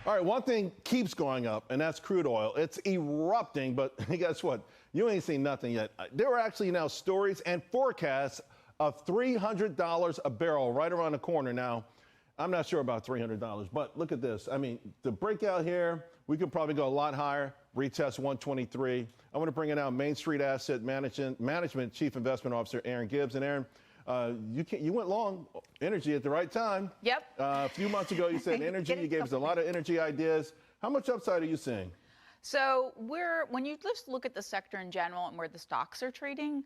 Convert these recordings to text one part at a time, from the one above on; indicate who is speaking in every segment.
Speaker 1: All right, one thing keeps going up, and that's crude oil. It's erupting, but guess what? You ain't seen nothing yet. There are actually now stories and forecasts of $300 a barrel right around the corner. Now, I'm not sure about $300, but look at this. I mean, the breakout here, we could probably go a lot higher, retest 123. I want to bring in now Main Street Asset Management Chief Investment Officer Aaron Gibbs. And Aaron, you went long energy at the right time.
Speaker 2: Yep.
Speaker 1: A few months ago, you said energy. You gave us a lot of energy ideas. How much upside are you seeing?
Speaker 2: So when you just look at the sector in general and where the stocks are trading,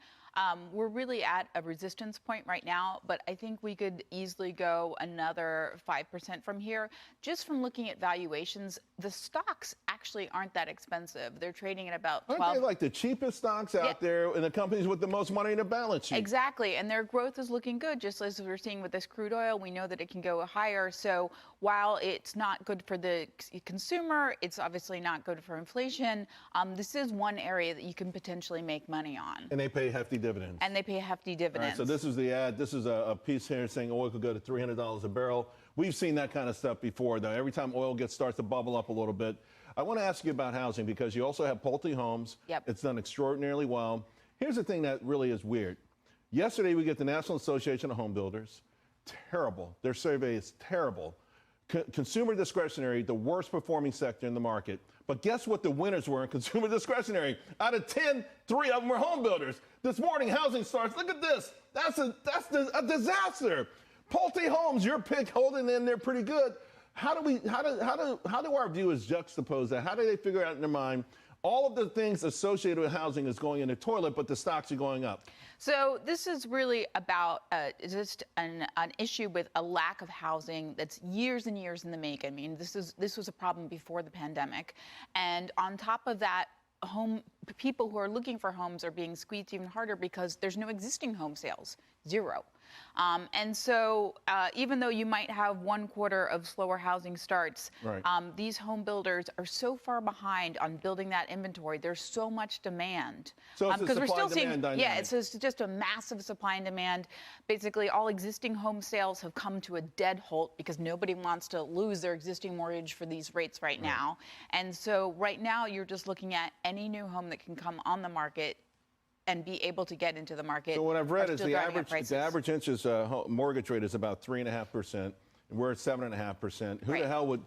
Speaker 2: we're really at a resistance point right now, but I think we could easily go another 5% from here. Just from looking at valuations, the stocks actually aren't that expensive. They're trading at about 12.
Speaker 1: Aren't they like the cheapest stocks out there and the companies with the most money in the balance sheet?
Speaker 2: Exactly, and their growth is looking good, just as we're seeing with this crude oil. We know that it can go higher, so while it's not good for the consumer, it's obviously not good for inflation. This is one area that you can potentially make money on.
Speaker 1: And they pay hefty dividends.
Speaker 2: And they pay hefty dividends.
Speaker 1: All right, so this is the ad. This is a piece here saying oil could go to $300 a barrel. We've seen that kind of stuff before, though. Every time oil starts to bubble up a little bit. I want to ask you about housing because you also have Pulte Homes.
Speaker 2: Yep.
Speaker 1: It's done extraordinarily well. Here's the thing that really is weird. Yesterday, we get the National Association of Home Builders. Terrible. Their survey is terrible. Consumer discretionary, the worst performing sector in the market. But guess what the winners were in consumer discretionary? Out of 10, 3 of them were home builders. This morning, housing starts. Look at this. That's a disaster. Pulte Homes, your pick, holding in there pretty good. How do our viewers juxtapose that? How do they figure out in their mind all of the things associated with housing is going in the toilet, but the stocks are going up?
Speaker 2: So this is really about just an issue with a lack of housing that's years and years in the making. I mean, this was a problem before the pandemic, and on top of that, people who are looking for homes are being squeezed even harder because there's no existing home sales, zero. And so even though you might have 1 quarter of slower housing starts,
Speaker 1: right.
Speaker 2: These home builders are so far behind on building that inventory. There's so much demand.
Speaker 1: So it's
Speaker 2: because we're still seeing,
Speaker 1: dynamic.
Speaker 2: it's just a massive supply and demand. Basically, all existing home sales have come to a dead halt because nobody wants to lose their existing mortgage for these rates right now. And so right now, you're just looking at any new home that can come on the market and be able to get into the market.
Speaker 1: So what I've read is the average interest mortgage rate is about 3.5%, and we're at 7.5%. Who the hell would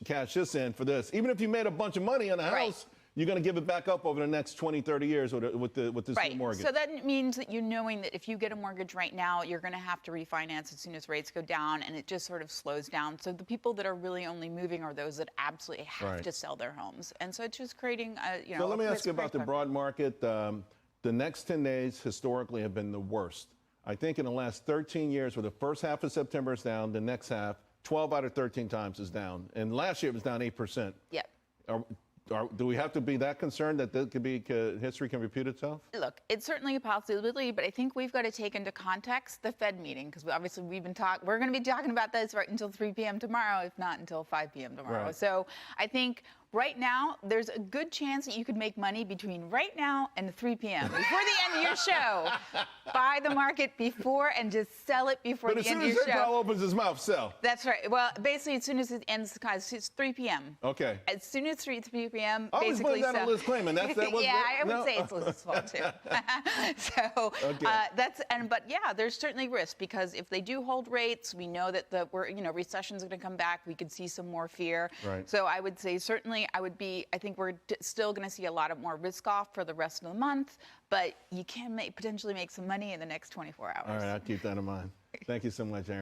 Speaker 1: cash this in for this? Even if you made a bunch of money on a house, you're going to give it back up over the next 20, 30 years with this new mortgage.
Speaker 2: So that means that knowing that if you get a mortgage right now, you're going to have to refinance as soon as rates go down, and it just sort of slows down. So the people that are really only moving are those that absolutely have to sell their homes. And so it's just creating
Speaker 1: So let me ask you about the broad market. The next 10 days historically have been the worst. I think in the last 13 years, where the first half of September is down, the next half, 12 out of 13 times is down. And last year it was down 8%.
Speaker 2: Yep.
Speaker 1: Do we have to be that concerned that history can repeat itself?
Speaker 2: Look, it's certainly a possibility, but I think we've got to take into context the Fed meeting, because obviously we're going to be talking about this right until 3 p.m. tomorrow, if not until 5 p.m. tomorrow.
Speaker 1: Right.
Speaker 2: So I think right now, there's a good chance that you could make money between right now and 3 p.m. before the end of your show. Buy the market before and just sell it before the end of your show.
Speaker 1: But as soon as Powell opens his mouth, sell.
Speaker 2: That's right. Well, basically, as soon as it ends, it's 3 p.m.
Speaker 1: Okay.
Speaker 2: As soon as 3 p.m.,
Speaker 1: I was putting that on Liz Claman.
Speaker 2: Yeah, I would say it's Liz's fault, too. So, but yeah, there's certainly risk, because if they do hold rates, we know that recession's going to come back. We could see some more fear.
Speaker 1: Right.
Speaker 2: So I would say certainly I think we're still going to see a lot of more risk off for the rest of the month, but you can potentially make some money in the next 24 hours.
Speaker 1: All right, I'll keep that in mind. Thank you so much, Aaron.